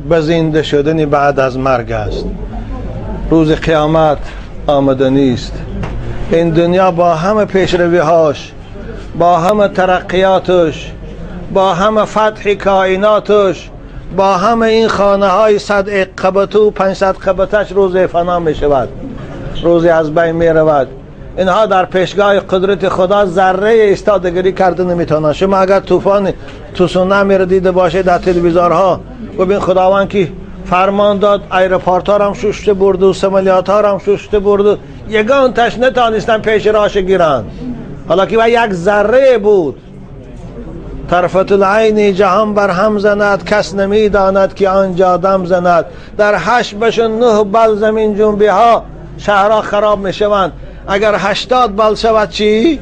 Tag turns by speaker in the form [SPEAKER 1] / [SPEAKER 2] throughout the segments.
[SPEAKER 1] به زنده شدن بعد از مرگ است. روز قیامت آمدنی است. این دنیا با همه پیشروی‌هاش، با همه ترقیاتش، با همه فتح کائناتش، با همه این خانه های 100 قبطه و 500 قبطش روز فنا می شود، روزی از بین می رود. اینها در پیشگاه قدرت خدا ذره ایستادگی کرده نمیتونن. شما اگر طوفان تسونامی را دیده باشید در تلویزیون‌ها، ببین خداوند که فرمان داد ایروپورت ها هم ششته برد و سمالیات ها هم ششته برد و یگان تش نتانستن پیش راش گیرن، حالا که یک ذره بود. طرفت العین جهان بر هم زند، کس نمی داند که آنجا دم زند. در 8 بش 9 بل زمین جنبی ها شهرها خراب می شوند. اگر 80 بل شود چی؟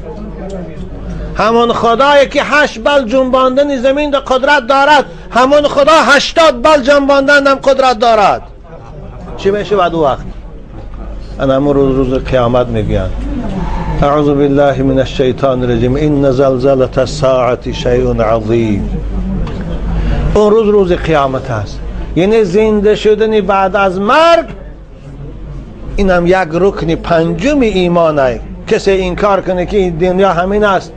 [SPEAKER 1] همون خدایی که 8 بل جنباندن زمین در قدرت دارد، همون خدا 80 بل جنباندن هم قدرت دارد. چی می شود او وقت؟ انا روز قیامت میگن. اعوذ بالله من الشیطان الرجیم. ان زلزله الساعه شیء عظیم. اون روز قیامت است، یعنی زنده شدن بعد از مرگ. اینم یک رکن پنجم ایمان است. کسی انکار کنه که این دنیا همین است،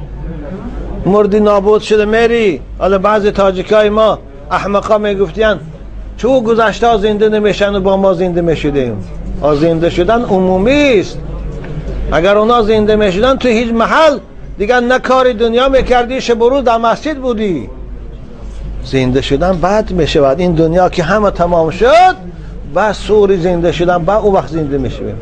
[SPEAKER 1] مردی نابود شده میری. حالا بعضی تاجیکای ما احمقا میگفتین چون گذشته زنده نمیشن و با ما زنده میشدیم. زنده شدن عمومی است. اگر اونا زنده میشدن تو هیچ محل دیگر نه کار دنیا میکردی، شب و روز در مسجد بودی. زنده شدن بعد میشود. این دنیا که همه تمام شد و سوری زنده شدن بعد او وقت زنده میشویم.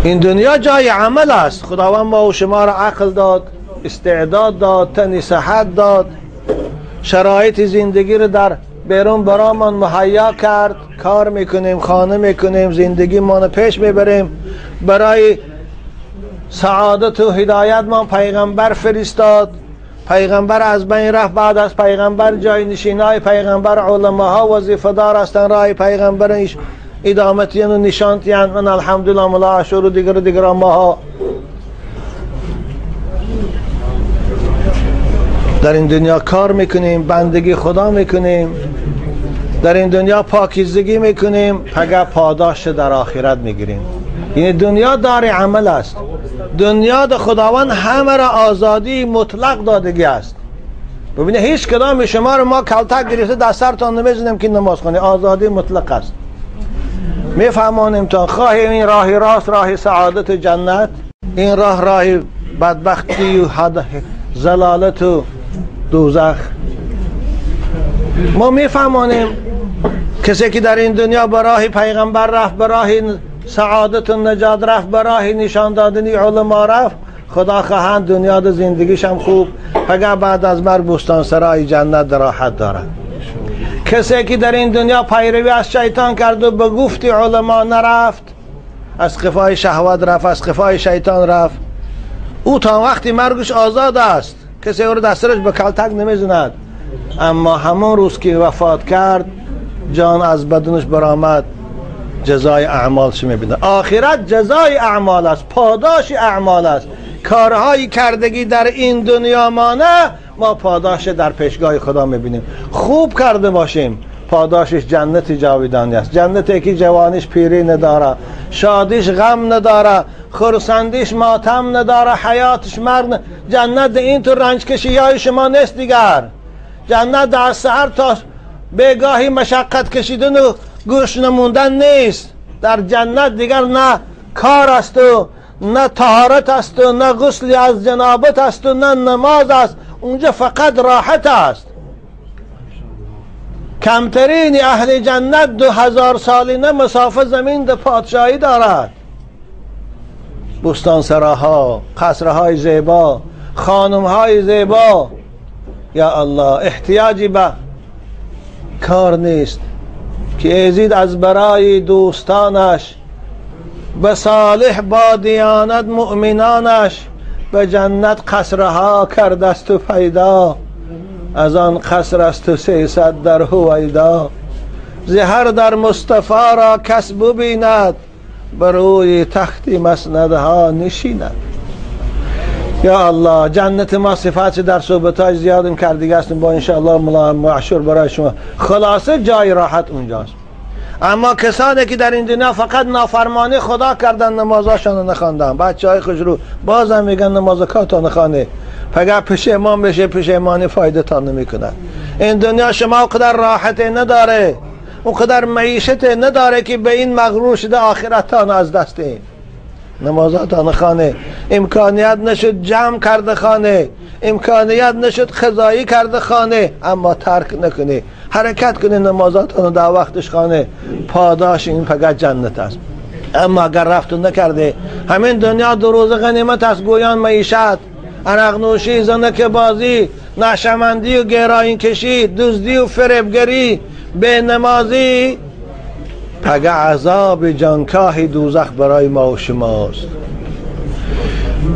[SPEAKER 1] این دنیا جای عمل است. خداوند ما و شما را عقل داد، استعداد داد، تن صحت داد، شرایط زندگی رو در بیرون برامان مهیا کرد. کار میکنیم، خانه میکنیم، زندگی ما پیش میبریم. برای سعادت و هدایت ما پیغمبر فرستاد. پیغمبر از بین رفت. بعد از پیغمبر جای نشینای پیغمبر علماها وظیفه دار هستند. راه پیغمبر ادامتیان و نشانتیان. من الحمدلله ملا عاشور و دیگر ماها در این دنیا کار میکنیم، بندگی خدا میکنیم، در این دنیا پاکیزگی میکنیم، پگه پاداش در آخرت میگیریم. یعنی دنیا دار عمل است. دنیا در خداوند همه را آزادی مطلق دادگی است. ببینید هیچ کدام شما رو ما کلتک گرفته در سرتان نمیزنیم که نماز خونی. آزادی مطلق است. میفهمانیم تا خواه این راه راست، راه سعادت جنت، این راه بدبختی و زلالت و دوزخ. ما میفهمانیم کسی که در این دنیا به راه پیغمبر رفت، به راه سعادت و نجات رفت، به راه نشان دادنی علما رفت، خدا خواهند دنیا ده زندگیش هم خوب، پگه بعد از مرگ بستان سرای جنت در راحت دارد. کسی که در این دنیا پیروی از شیطان کرد و به گفت علما نرفت، از قفای شهوت رفت، از قفای شیطان رفت، او تا وقتی مرگش آزاد است. کسی او رو دسترش به کلتک نمیزند. اما همون روز که وفات کرد جان از بدنش برآمد، جزای اعمالش میبینه. آخرت جزای اعمال است، پاداش اعمال است. کارهایی کردگی در این دنیا ما پاداش در پیشگاه خدا میبینیم. خوب کرده باشیم، پاداشش جنت جاودانی است. جنتی که جوانیش پیری نداره، شادیش غم نداره، خرسندیش ماتم نداره، حیاتش مرگ. جنت این تو رنج کشی های شما نیست دیگر. جنت در سحر تا بگاهی مشقت کشیدن و گوش نموندن نیست. در جنت دیگر نه کار است و نه طهارت است و نه غسل از جنابت است و نه نماز است. اونجا فقط راحت است. کمترین اهل جنت 2000 سالینه مسافه زمین ده پادشاهی دارد. بستان سراها، قصرهای زیبا، خانمهای زیبا. یا الله، احتیاجی به کار نیست که ایزید از برای دوستانش، به صالح با دیانت مؤمنانش، به جنت قصرها کرده است و پیدا. از آن قصر است و 300 در هویدا. زهر در مصطفی را کس ببیند، بر روی تختی مسندها نشیند. یا الله جنت ما صفات در صحبتاش زیادم کردیگه هستیم با انشاءالله معشور برای شما. خلاصه جای راحت اونجاست. اما کسانی که در این دنیا فقط نافرمانی خدا کردن نمازاشان نخواندن، بچهای خوش رو بازم میگن نمازکاتو نخوانه، فقط پشیمان بشه پشیمانی فایده تا نمیکنه. این دنیا شما قدر راحت نداره، اون قدر معیشت نداره که به این مغرور شده آخرتان از دست این نمازاتان خانه. امکانیت نشد جمع کرده خانه، امکانیت نشد خضایی کرده خانه، اما ترک نکنی، حرکت کنی نمازاتان در وقتش خانه، پاداش این فقط جنت است. اما اگر رفت نکرده همین دنیا دو روز غنیمت است، گویان معیشت، عرق نوشی، زنک بازی، نشمندی و گراین کشی، دزدی و فریبگری، به نمازی، پگه عذاب جانکاه دوزخ برای ما و شماست.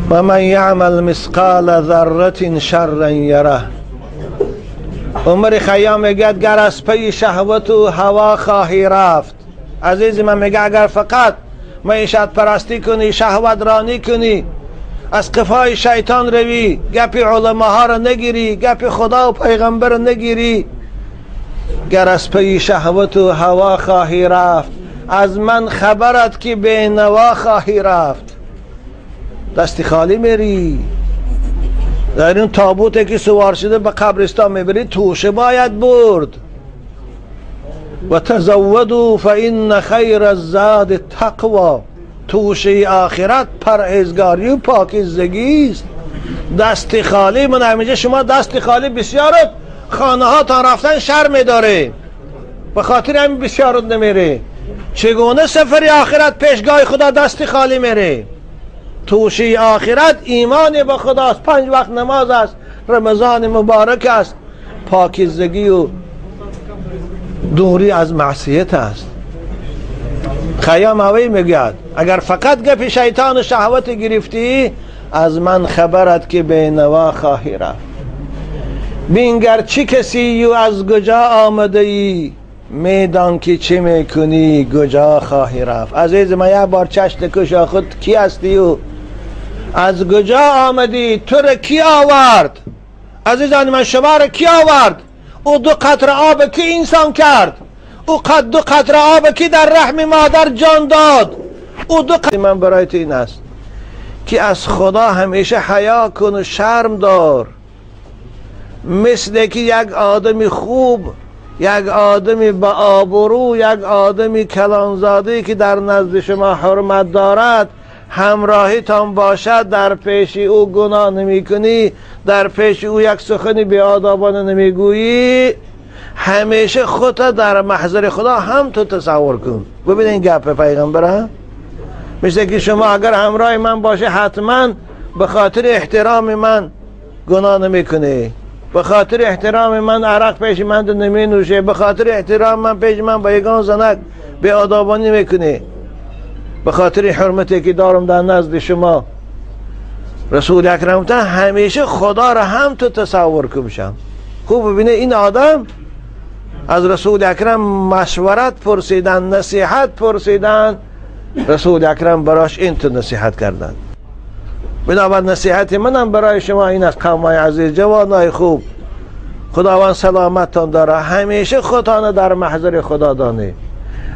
[SPEAKER 1] و من یعمل مثقال ذره شرا یره. عمر خیام میگه گر از پی شهوت و هوا خواهی رفت، عزیز من میگه اگر فقط معیشت پرستی کنی، شهوت رانی کنی، از قفای شیطان روی، گپی علماها را نگیری، گپی خدا و پیغمبر را نگیری، گر از پی شهوت و هوا خواهی رفت، از من خبرت که به نوا خواهی رفت. دستی خالی میری، در این تابوتی که سوار شده به قبرستان میبری، توشه باید برد. و تزودوا فإن خیر الزاد تقوا. توشه آخرت پرهیزگاری و پاکیزگی است. دستی خالی، من همیشه شما دستی خالی بسیارت خانه ها تا رفتن شرم داره، به خاطر همین بسیارت نمیره. چگونه سفر آخرت پیشگاه خدا دستی خالی میره؟ توشه آخرت ایمان به خداست، 5 وقت نماز است، رمضان مبارک است، پاکیزگی و دوری از معصیت است. خیام اوی میگوید اگر فقط گپ شیطان و شهوت گرفتی، از من خبرت که به نوا خواهی رفت. بینگر چی کسی و از کجا آمده ای، میدان که چی میکنی کجا خواهی رفت. عزیز من یک بار چشت کشا خود کی هستی و از کجا آمدی، تو را کی آورد؟ عزیزان من شما را کی آورد؟ او 2 قطره آب کی انسان کرد؟ او 2 قطره آب کی در رحم مادر جان داد؟ او 2 قطره. من برای تو این است که از خدا همیشه حیا کن و شرم دار، مثل که یک آدمی خوب، یک آدمی با آبرو، یک آدمی کلانزاده که در نزد شما حرمت دارد، همراهیتان باشد، در پیش او گناه نمی کنی، در پیش او یک سخنی بیادابانه نمی گویی، همیشه خودت در محضر خدا هم تو تصور کن. ببین این گپ پیغمبره، مثل که شما اگر همراه من باشه حتما به خاطر احترام من گناه نمی کنی، به خاطر احترام من عرق پیش من نمی نوشه، به خاطر احترام من پیش من با یگان زنک بیادابانی میکنی، به خاطر حرمتی که دارم در نزد شما. رسول اکرم تا همیشه خدا را هم تو تصور کنشم. خوب ببینه این آدم از رسول اکرم مشورت پرسیدن، نصیحت پرسیدن، رسول اکرم براش این تو نصیحت کردن. بنابراین نصیحت منم برای شما این است قومای عزیز، جوانای خوب، خداوند سلامتتان داره، همیشه خودتان در محضر خدا دانه،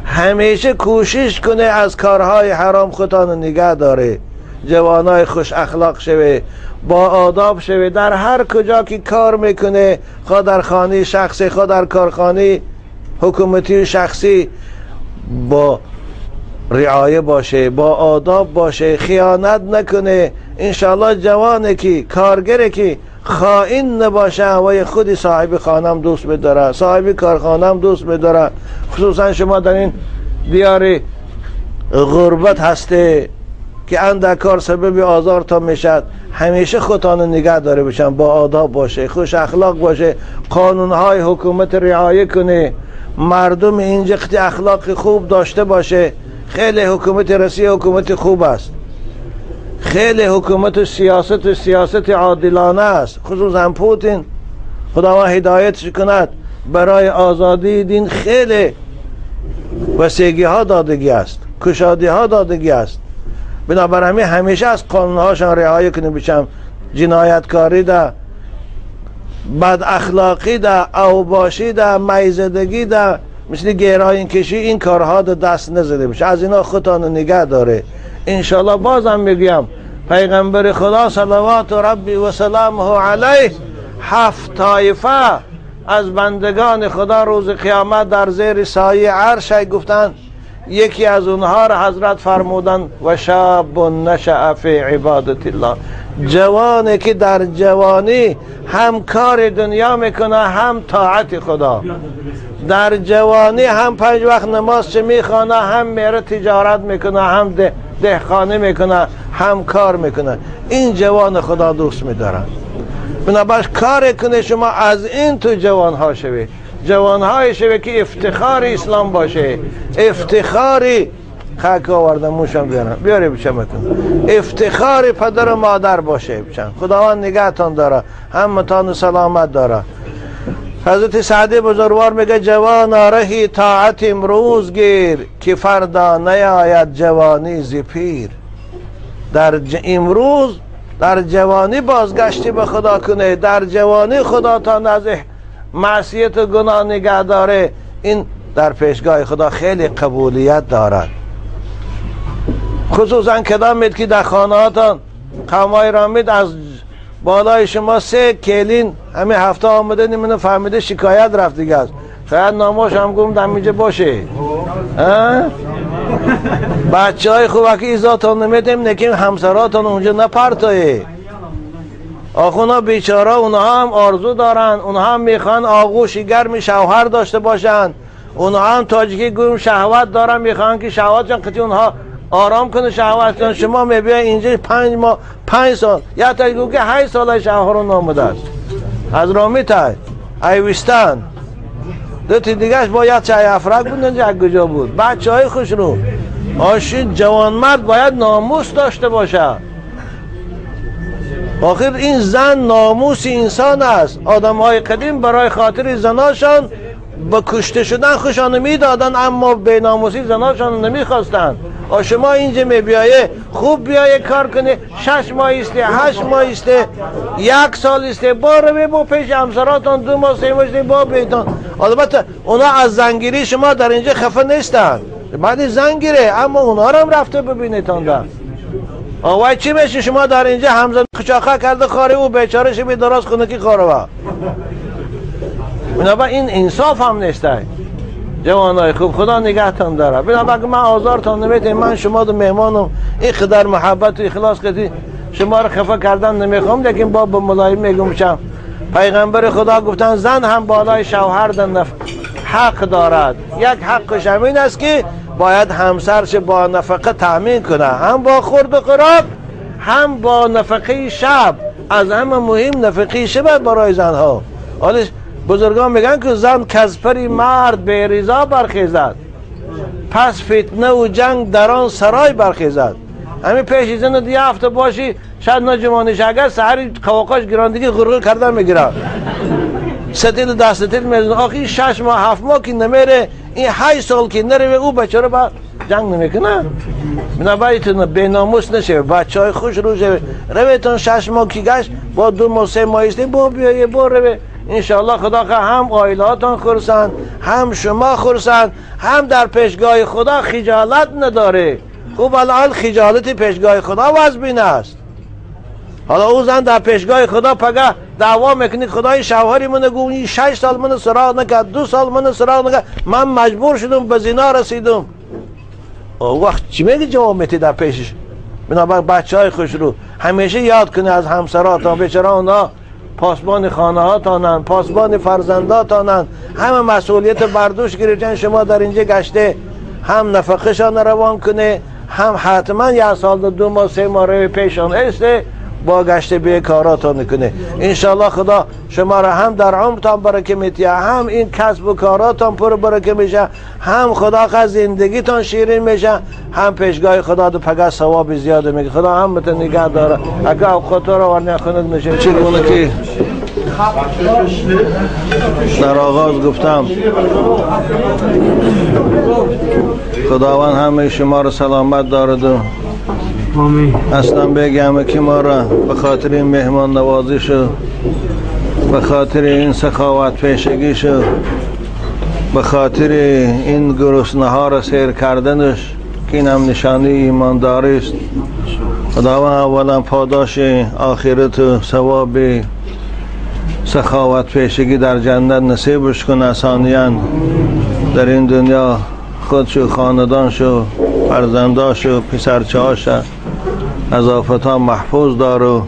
[SPEAKER 1] همیشه کوشش کنه از کارهای حرام خودتان نگه داره، جوانای خوش اخلاق شوه، با آداب شوه، در هر کجا که کار میکنه، خواه در خانه شخصی، خواه در کارخانه حکومتی و شخصی، با رعایه باشه، با آداب باشه، خیانت نکنه. انشاءالله جوانه که کارگره که خائن نباشه و خودی صاحب خانم دوست بداره، صاحب کارخانم دوست بداره. خصوصا شما در این دیار غربت هسته که اندک کار سبب آزار تا میشد، همیشه خودتان نگه داره بشن، با آداب باشه، خوش اخلاق باشه، قانونهای حکومت رعایه کنه، مردم اینجا اخلاق خوب داشته باشه. خیلی حکومت روسیه حکومت خوب است، خیلی حکومت و سیاست عادلانه است، خصوصا پوتین خداوند هدایتش کند برای آزادی دین خیلی وسیگی ها دادگی است، کشادی ها دادگی است. بنابراین همیشه از قانونهاشان رعایت کنیم بشم. جنایتکاری ده، بد اخلاقی ده، اوباشی ده، میزدگی ده، مثل گیراین کشی، این کارها ده دست نزده بشه. از اینا خودتان نگه داره. انشالله بازم میگم پیغمبر خدا صلوات ربی و سلامه علیه 7 طایفه از بندگان خدا روز قیامت در زیر سایه عرش گفتن. یکی از اونها را حضرت فرمودن و شاب نشأ فی عبادت الله، جوانی که در جوانی هم کار دنیا میکنه هم طاعت خدا، در جوانی هم 5 وقت نماز چه میخوانه، هم میره تجارت میکنه، هم دهخانه میکنه، هم کار میکنه. این جوان خدا دوست میدارن. بنابراین کار کنه شما از این تو جوانها شوی، جوانهای شوی که افتخار اسلام باشه، افتخاری خاک آوردم موشم بیاری بچمتون، افتخار پدر و مادر باشه بچم. خداوند نگهتان داره، همتان سلامت داره. حضرت سعدی بزرگوار میگه جوان رهی طاعت امروز گیر که فردا نیاید جوانی ز پیر. در امروز در جوانی بازگشتی به خدا کنه، در جوانی خدا تا از معصیت و گناه نگه داره. این در پیشگاه خدا خیلی قبولیت دارد. خصوصا کدامید که در خانهاتان قومای رامید از بالای شما 3 کلین همین هفته آمده نیمونه فهمیده شکایت رفت دیگه است. شاید ناماش هم گم دمیجه باشه. بچه های خوبه که ایزاتان نمیدیم نکیم همسراتان اونجا نپرتایی. آخونا بیچاره اونها هم آرزو دارن، اونها هم میخوان آغوشی گرمی شوهر داشته باشن، اونها هم تاجیکی گویم شهوت دارن، میخوان که شهوتشان قطعی اونها آرام کنه شهوتشان. شما میبینید اینجا 5 ماه 5 سال یا تا گو که 8 سال شهر رو نامده است از رامیتای ایوستان دو تا دیگهش باید چای افرق بودن یک کجا بود. بچه های خوش رو آشین جوان مرد باید ناموس داشته باشه. آخر این زن ناموس انسان است. آدم های قدیم برای خاطر زناشان با کشته شدن خوشانو میدادن، اما به ناموسی زناشان نمیخواستن. شما اینجا میبیایه خوب بیایه کار کنه، 6 ماه استه، 8 ماه استه، 1 سال استه، با پیش همسراتان 2 ماه 3 ماه استه با بیتان. البته اونا از زنگیری شما در اینجا خفه نیستن، بعد زنگیره، اما اونا رو هم رفته ببینیتان در آوای چی میشه شما در اینجا همزن خچاخه کرده خاره او بیچاره شبی دراز خونه کی خاره با این انصاف هم نیسته. جوانای خوب خدا نگهتان داره. بنابراین من آزارتان نمیدم، من شما دو مهمانم، این قدر محبت و اخلاص کردی شما رو خفه کردن نمیخوام، لیکن با ملایم میگم چم پیغمبر خدا گفتن زن هم بالای شوهر حق دارد. یک حقش همین است که باید همسرش با نفقه تأمین کنه، هم با خورد و خوراک هم با نفقه شب. از همه مهم نفقه شب برای زنها. حالا بزرگان میگن که زن کزپری مرد به رضا برخیزد، پس فتنه و جنگ در آن سرای برخیزد. همین پیش زن دیگه هفته باشی شاید نجمانش اگر سحری قواقاش گراندگی غرغر کردن میگیره، ستیل دستتیل میزن. آخی 6 ماه 7 ماه که نمیره، این 8 سال که نره او بچه رو با جنگ نمیکنه. بنابراین به ناموس نشه، بچه های خوش رو شوه رویتون 6 ماه که گشت با 2 ماه 3 ماه استی با بیایه با روی. انشاءالله خدا که هم عائلاتان خورسند، هم شما خورسند، هم در پیشگاه خدا خجالت نداره. خوب الان خجالت پیشگاه خدا وزبین است. حالا او زن در پیشگاه خدا پگه دعوا میکنی خدای شوهری من گو 6 سال من سراغ نکرد، 2 سال من سراغ نکرد، من مجبور شدم به زنا رسیدم. او وقت چی میگی جواب میتی در پیشش؟ بنابراین بچه های خوش رو همیشه یاد کنی از همسراتان، بیچاره اونا پاسبان خانه هاتانن، پاسبان فرزنداتانن، همه مسئولیت بردوش گرفتن. شما در اینجا گشته هم نفقشان روان کنه، هم حتما 1 سال 2 ماه 3 ماه روی پیشان ایسته با گشته به کاراتان کنه. انشالله خدا شما را هم در عمرتان برکه میتیه، هم این کسب و کاراتان پر برکه میشه، هم خدا که زندگیتان شیرین میشه، هم پیشگاه خدا دو پگه ثواب زیاده میگه. خدا همتون نگه داره. اگه اوقات را ورنه خونت میشه چگونه که در آغاز گفتم خداوند همه شما را سلامت دارد و اصلا بگم که ما را به خاطر این مهمان نوازیش و به خاطر این سخاوت پیشگیش و به خاطر این گرسنه ها را سیر کردنش که این هم نشانی ایمانداری است. خداوند اولا پاداش آخرت و ثواب سخاوت پیشگی در جنت نصیبش کنه. ثانیاً در این دنیا خودش و خاندانش و فرزنداش و پسرچه هاش از آفتان محفوظ دار و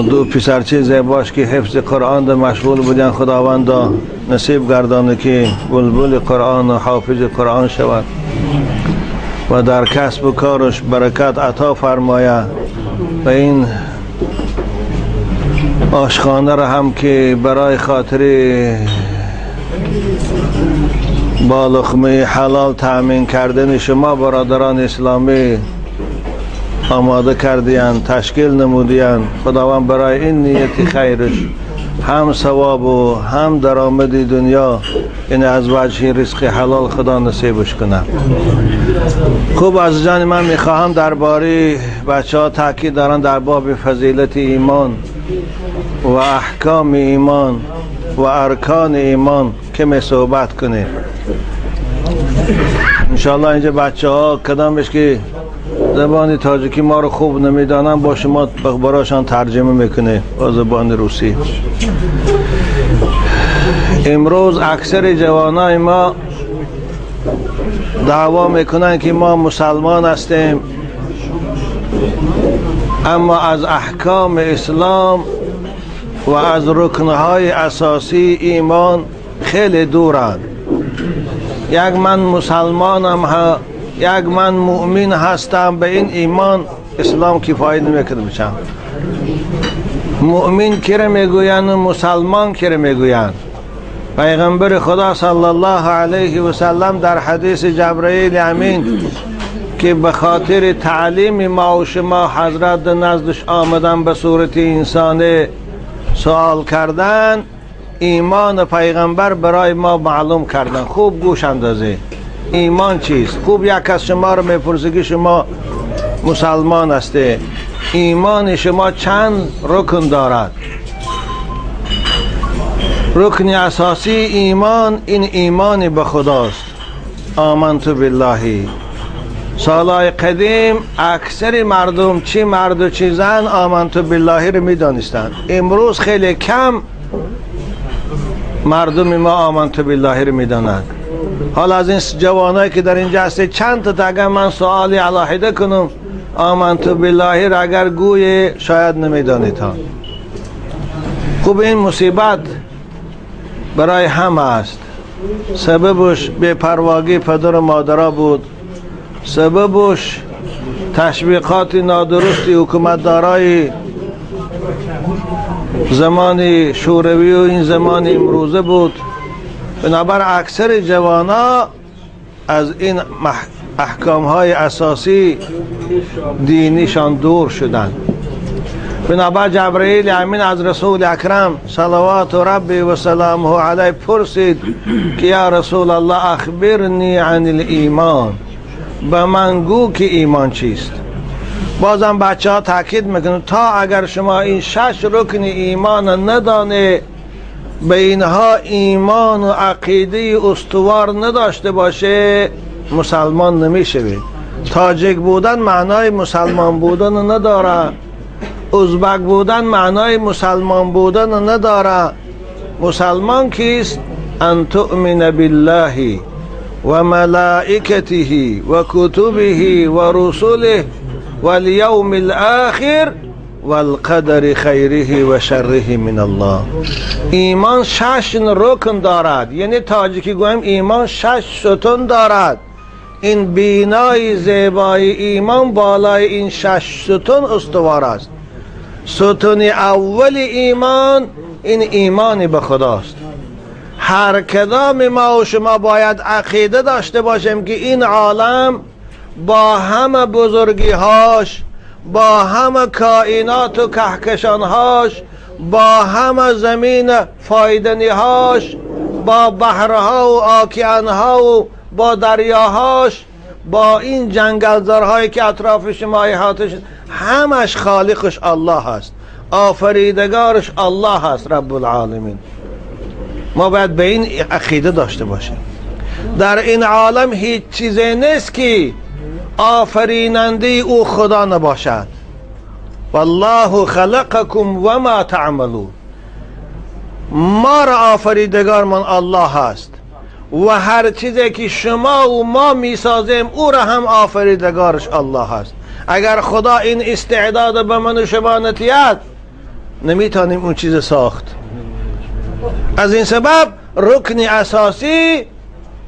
[SPEAKER 1] دو پسرچه زیباش که حفظ قرآن در مشغول بودن خداوند نصیب گردانه که بلبل قرآن و حافظ قرآن شود و در کسب و کارش برکت عطا فرمایه و این آشخانه را هم که برای خاطر با لقمه حلال تأمین کردن شما برادران اسلامی آماده کردین، تشکیل نمودین، خداوند برای این نیت خیرش هم ثواب و هم درآمد دنیا این از وجه رزق حلال خدا نصیبش کنه. خوب از جان من میخواهم درباره بچه ها تاکید دارن در باب فضیلت ایمان و احکام ایمان و ارکان ایمان که می صحبت کنیم. انشاءالله اینجا بچه ها کدامش که زبان تاجیکی ما رو خوب نمیدانن با شما براشان ترجمه میکنه با زبان روسی. امروز اکثر جوانای ما دعوا میکنن که ما مسلمان هستیم اما از احکام اسلام و از رکنهای اساسی ایمان خیلی دورند. یک من مسلمانم یک من مؤمن هستم به این ایمان اسلام کفایت نمیکنه بچم. مؤمن که میگویند و مسلمان که میگویند. پیغمبر خدا صلی الله علیه و سلم در حدیث جبرئیل امین که به خاطر تعلیم ما و شما حضرت نزدش آمدن به صورت انسان سوال کردن ایمان پیغمبر برای ما معلوم کردن. خوب گوش اندازه ایمان چیست. خوب یک از شما رو میپرسه که شما مسلمان هسته ایمان شما چند رکن دارد. رکن اساسی ایمان این ایمان به خداست. آمنت بالله. سالهای قدیم اکثر مردم چی مرد و چی زن آمنت بالله رو میدانستند. امروز خیلی کم مردم ما آمنت بالله رو میدانند. حالا از این جوانایی که در اینجا هسته چند تا اگر من سوالی علاحده کنم آمنت بالله را اگر گوی شاید نمیدانید ها. خوب این مصیبت برای همه است. سببش بی‌پرواگی پدر و مادرها بود. سببش تشویقات نادرستی حکومتدارای زمان شوروی و این زمان امروزه بود. بنابر اکثر جوانا از این احکام های اساسی دینیشان دور شدند. بنابر جبرئیل امین از رسول اکرم صلوات ربی و سلامه علیه پرسید که یا رسول الله اخبرنی عن الایمان، به من گو که ایمان چیست. بازم بچه ها تاکید میکنن تا اگر شما این 6 رکن ایمان ندانه به اینها ایمان و عقیده استوار نداشته باشه مسلمان نمیشه. تاجیک بودن معنای مسلمان بودن نداره. ازبک بودن معنای مسلمان بودن نداره. مسلمان کیست؟ ان تؤمن بالله و ملائکته و کتبه و رسله و الیوم الاخر و القدر خیره و شره من الله. ایمان 6 رکن دارد. یعنی تاجیکی گویم ایمان 6 ستون دارد. این بینای زیبای ایمان بالای این 6 ستون استوار است. ستون اول ایمان این ایمانی به خداست. هر کدام ما و شما باید عقیده داشته باشیم که این عالم با همه بزرگی هاش، با همه کائنات و کهکشان هاش، با همه زمین فایدنی هاش، با بحرها و آکیان ها و با دریاهاش، با این جنگلزارهایی که اطراف شما احاطه شد، همش خالقش الله هست، آفریدگارش الله هست رب العالمین. ما باید به این عقیده داشته باشیم. در این عالم هیچ چیزی نیست که آفریننده او خدا نباشد. والله خلقکم و ما تعملون. ما را آفریدگار من الله هست و هر چیزی که شما و ما میسازیم او را هم آفریدگارش الله هست. اگر خدا این استعداد به من و شما نتیاد، نمیتونیم اون چیز ساخت. از این سبب رکن اساسی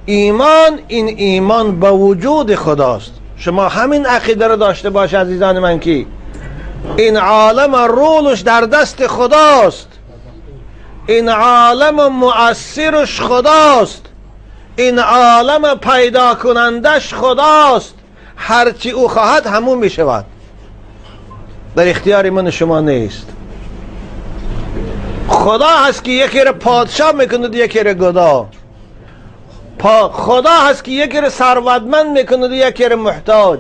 [SPEAKER 1] ایمان، این ایمان به وجود خداست. شما همین عقیده رو داشته باش عزیزان من که این عالم رولش در دست خداست، این عالم مؤثرش خداست، این عالم پیدا کنندش خداست. هرچی او خواهد همون می شود، در اختیار من شما نیست. خدا هست که یکی را پادشاه میکند، یکی را گدا. خدا هست که یکی را ثروتمند میکند، یکی را محتاج.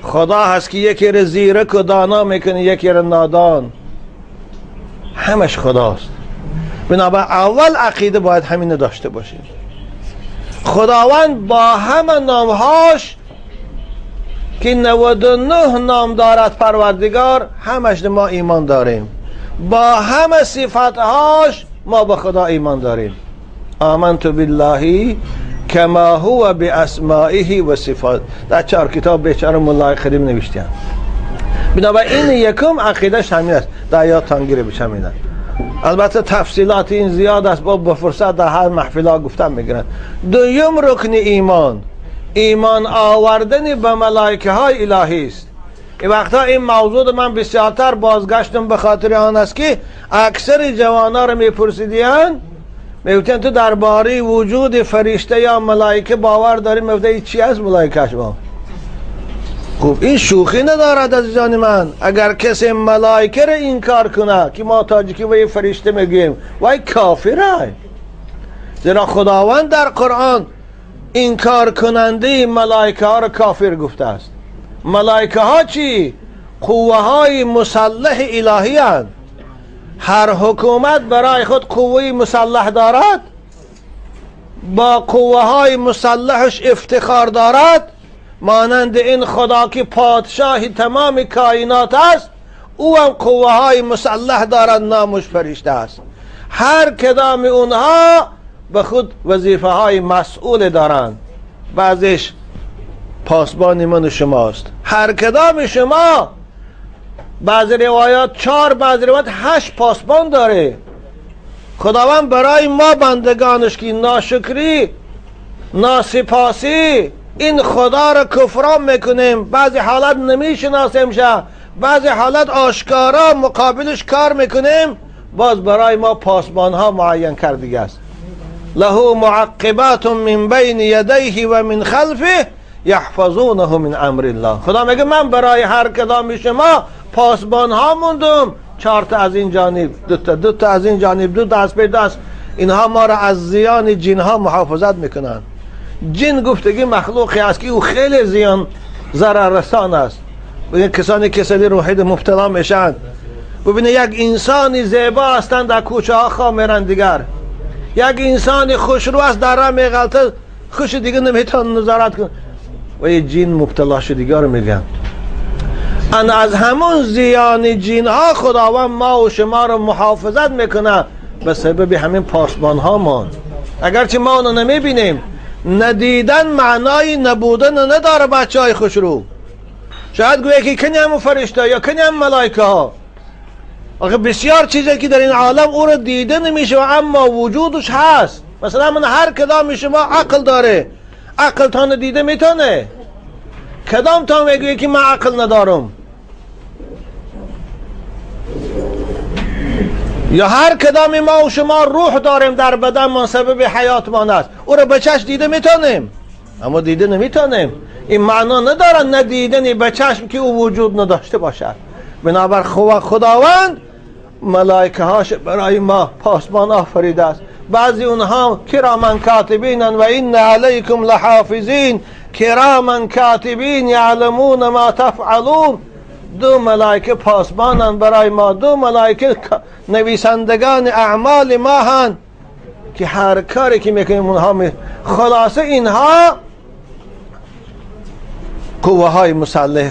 [SPEAKER 1] خدا هست که یکی را زیرک و دانا میکنه، یکی را نادان. همش خداست. بنابراین اول عقیده باید همین داشته باشیم. خداوند با همه نامهاش که 99 نام دارد پروردگار، همش ما ایمان داریم. با همه صفاتهاش ما به خدا ایمان داریم. آمنت بالله کما هو باسمائه و صفات. در 4 کتاب بیچاره مولای خریم نوشتن. بنابراین این یکم عقیدهش همین است. در یادتان گیره بشه همین است. البته تفصیلات این زیاد است، با فرصت در هر محفل گفتن میگیرن. دوم رکن ایمان، ایمان آوردن به ملائکه های الهی است. این وقتا این موضوع من بسیارتر بازگشتم به خاطر آن است که اکثر جوانا رو میپرسیدین، میگفتن تو درباره وجود فرشته یا ملائکه باور داری؟ میگفتن چی از ملائکه شما؟ خب این شوخی ندارد عزیزان من. اگر کسی ملائکه رو انکار کنه که ما تاجیکی و فرشته میگیم، وای کافره. زیرا خداوند در قرآن انکار کننده ملائکه ها رو کافر گفته است. ملائکه ها چی؟ قوه های مسلح الهی هستند. هر حکومت برای خود قوه مسلح دارد، با قوه های مسلحش افتخار دارد. مانند این خدا که پادشاه تمام کائنات است، او هم قوه های مسلح دارد، نامش فرشته است. هر کدام اونها به خود وظیفه های مسئول دارند. بعضش پاسبان من و شماست. هر کدام شما، بعض روایات 4، بعض روایات 8 پاسبان داره. خداوند برای ما بندگانش که ناشکری، ناسپاسی، این خدا را کفران میکنیم، بعضی حالت نمیشناسیمش، بعضی حالت آشکارا مقابلش کار میکنیم، باز برای ما پاسبان ها معین کرده است. له معقبات من بین یدیه و من خلفه یحفظونه من امر الله. خدا میگه من برای هر کدام شما پاسبان ها موندم، 4 تا از این جانب، 2 تا از این جانب، 2 دست به دست. اینها ما را از زیان جن ها محافظت میکنن. جن گفتگی مخلوقی است که او خیلی زیان ضرر رسان است. ببینید کسانی که سلی روحید مبتلا میشن، ببینید یک انسانی زیبا هستند در کوچه ها خواه میرن دیگر، یک انسانی خوشرو است در راه میغلطه، خوش دیگه نمیتون نظارت کن و یه جن مبتلا شدگار میگن. از همون زیان جن ها خداوند ما و شما رو محافظت میکنه به سبب همین پاسبان ها مان. اگرچه ما اونو نمیبینیم، ندیدن معنای نبودن نداره بچه های خوشرو. شاید گویه که کنی همون فرشته یا کنی هم ملائکه ها، آخه بسیار چیزی که در این عالم او رو دیده نمیشه و اما وجودش هست. مثلا من هر کدام شما عقل داره، عقل تان دیده میتونه؟ کدام تا میگویه که من عقل ندارم؟ یا هر کدام ما و شما روح داریم در بدن من، سبب حیات ما است، او رو به چشم دیده میتونیم اما دیده نمیتونیم. این معنا نداره ندیدنی به چشم که او وجود نداشته باشد. بنابر خداوند ملائکه هاش برای ما پاسبان آفریده است. بعضی اونها کراما کاتبین و این علیکم لحافظین کراما کاتبین یعلمون ما تفعلون. دو ملائکه پاسبانند برای ما، دو ملائکه نویسندگان اعمال ما هستند که هر کاری که میکنیم اونها خلاصه اینها قوه های مسلح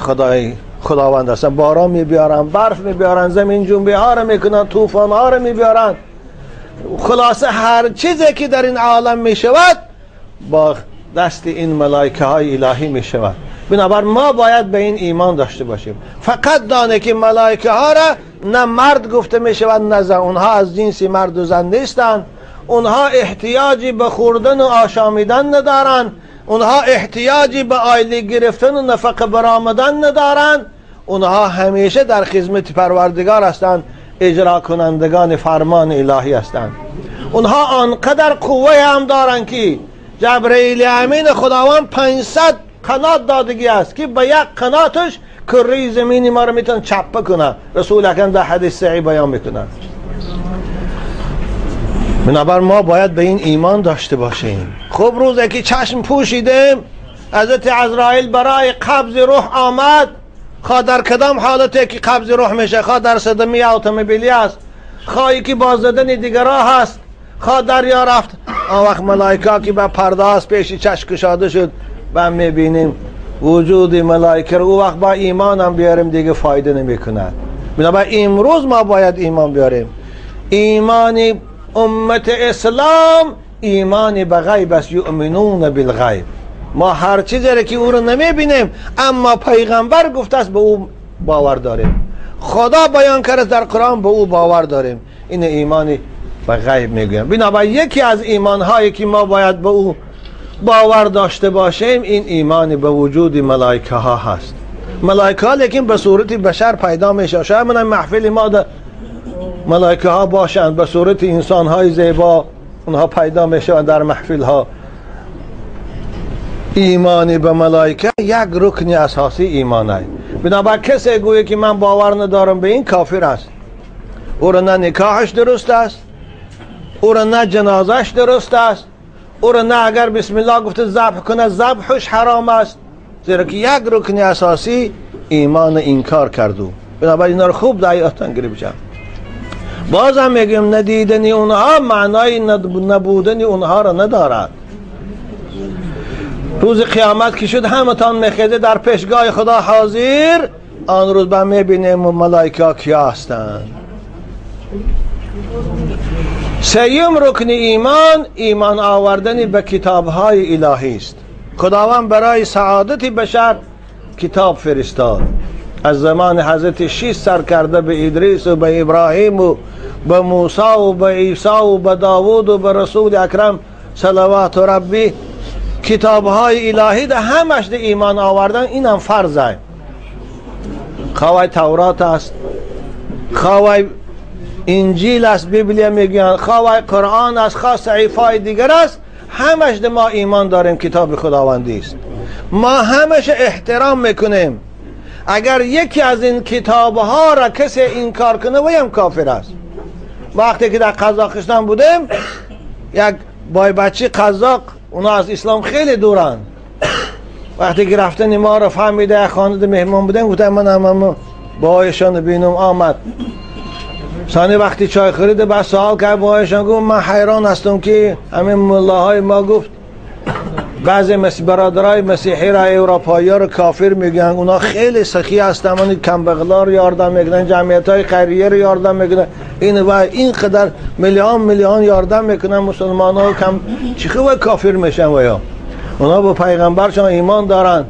[SPEAKER 1] خداوند هستند. باران میبیارن، برف میبیارن، زمین جنبی ها رو میکنن، طوفان ها رو میبیارن. خلاصه هر چیزی که در این عالم میشود با دست این ملائکه های الهی میشود. بنابراین ما باید به این ایمان داشته باشیم. فقط دانه که ملائکه ها را نه مرد گفته میشود نه زن، اونها از جنس مرد و زن نیستند. اونها احتیاجی به خوردن و آشامیدن ندارند، اونها احتیاجی به آیلی گرفتن و نفقه برآمدن ندارند. اونها همیشه در خدمت پروردگار هستند، اجرا کنندگان فرمان الهی هستند. اونها آنقدر قوه هم دارند که جبرئیل امین خداوند 500 قنات دادگی است که به یک قناتش کره زمینی ما رو میتونه چپه کنه. رسول اکرم در حدیث صحیح بیان میکنه. بنابراین ما باید به این ایمان داشته باشیم. خب روزی که چشم پوشیدیم حضرت عزرائیل برای قبض روح آمد، خواه در کدام حالتی که قبض روح میشه، خواه در صدمه اتومبیلی است، خواهی که با زدن دیگرها هست، خواه دریا رفت، آن وقت ملائکه که به پرده است پیش چشم کشاده شد و میبینیم وجود ملائکه رو. او وقت با ایمان هم بیاریم دیگه فایده نمی کند. بنابراین امروز ما باید ایمان بیاریم. ایمان امت اسلام ایمان به غیب است، یؤمنون بالغیب. ما هر چیزی که او رو نمیبینیم اما پیغمبر گفته است به او باور داریم، خدا بیان کرده در قرآن به او باور داریم. این ایمانی به غیب میگویم. بنابراین یکی از ایمانهایی که ما باید به او باور داشته باشیم این ایمان به وجود ملائکه ها هست. ملائکه ها لیکن به صورت بشر پیدا میشه. شاید من محفل ما ده ملائکه ها باشند به صورت انسان های زیبا، اونها پیدا میشه در محفل ها. ایمان به ملائکه یک رکن اساسی ایمان است. بنابراین کسی گویه که من باور ندارم به این کافر است. او را نه نکاحش درست است، او را نه جنازش درست است، او را نه اگر بسم الله گفته ذبح کنه ذبحش حرام است، زیرا که یک رکن اساسی ایمان انکار کردو. بنابراین اینا رو خوب دایاتن گیری بشم. باز هم میگم ندیدن اونها معنای نبودن اونها را ندارد. روز قیامت که شد همتان میخیده در پیشگاه خدا حاضر، آن روز با میبینیم ملائکه ها کیا هستند. سیوم رکن ایمان، ایمان آوردن به کتاب های الهی است. خداوند برای سعادت بشر کتاب فرستاد. از زمان حضرت 6 سر کرده به ادریس و به ابراهیم و به موسی و به عیسی و به داوود و به رسول اکرم صلوات ربی کتاب های الهی ده همش ده ایمان آوردن. این هم فرض است. خواه تورات است، خواه انجیل است، بیبلیا میگن، خواه قرآن است، خواه صحیفه دیگر است، همش ده ما ایمان داریم کتاب خداوندی است. ما همش احترام میکنیم. اگر یکی از این کتاب ها را کسی انکار کنه ویم کافر است. وقتی که در قزاقستان بودیم یک بای بچه قزاق، اونا از اسلام خیلی دورن، وقتی که رفتن ما رو فهمیده خانه مهمان بودن گفتن من هم باهایشان بینم آمد. ثانی وقتی چای خریده بس سوال کرد باهایشان گفت من حیران هستم که همین ملاهای ما گفت بعضی برادرای مسیحی را اروپایی ها رو کافر میگن، اونا خیلی سخی هستن، من کمبغلا رو یاردم میکنن، جمعیت های خیریه رو یاردم میکنن، این و اینقدر میلیون یاردم میکنن مسلمان ها کم چیخه کافر میشن و یا اونا با پیغمبرشان ایمان دارن.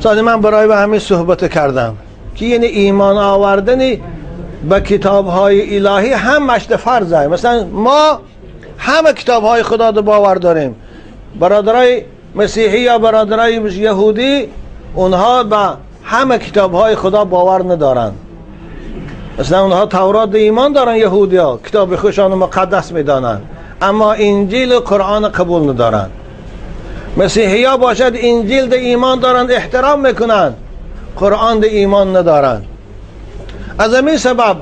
[SPEAKER 1] ساده من برای به همین صحبت کردم که یعنی ایمان آوردن به کتاب های الهی هم مشت فرض است. مثلا ما همه کتاب های خدا رو باور داریم. برادرای مسیحی یا برادرای یهودی اونها به همه کتاب های خدا باور ندارن. مثلا اونها تورات ایمان دارن، یهودی ها کتاب خودشان مقدس میدانن، اما انجیل و قرآن قبول ندارن. مسیحی ها باشد انجیل ده ایمان دارن، احترام میکنن، قرآن ده ایمان ندارن. از همین سبب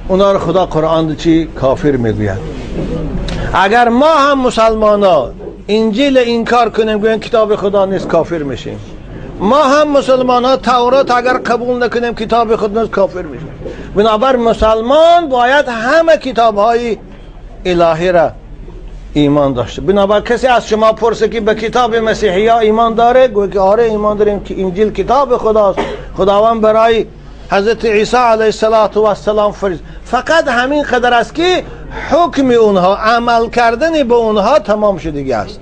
[SPEAKER 1] اونا رو خدا قرآن ده چی کافر میگوید. اگر ما هم مسلمان ها انجیل انکار کنیم گویم کتاب خدا نیست کافر میشیم. ما هم مسلمان ها تورات اگر قبول نکنیم کتاب خدا نیست کافر میشیم. بنابر مسلمان باید همه کتاب های الهی را ایمان داشته. بنابر کسی از شما پرسه که به کتاب مسیحی ها ایمان داره، گوی که آره ایمان داریم که انجیل کتاب خداست، خداوند برای حضرت عیسی علیه السلام فرست. فقط همین قدر است که حکم اونها، عمل کردن به اونها تمام شدگی است.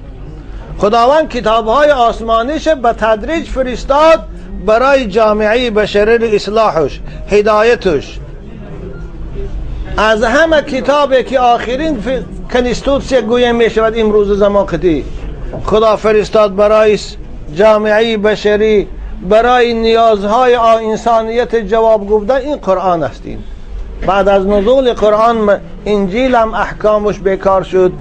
[SPEAKER 1] خداوند کتاب های آسمانیش به تدریج فرستاد برای جامعه بشری اصلاحش، هدایتش. از همه کتابی که آخرین کنستوتسی گویم می شود امروز زمان قدی خدا فرستاد برای جامعه بشری، برای نیازهای انسانیت جواب گفته، این قرآن هستیم. بعد از نزول قرآن انجیل هم احکامش بیکار شد.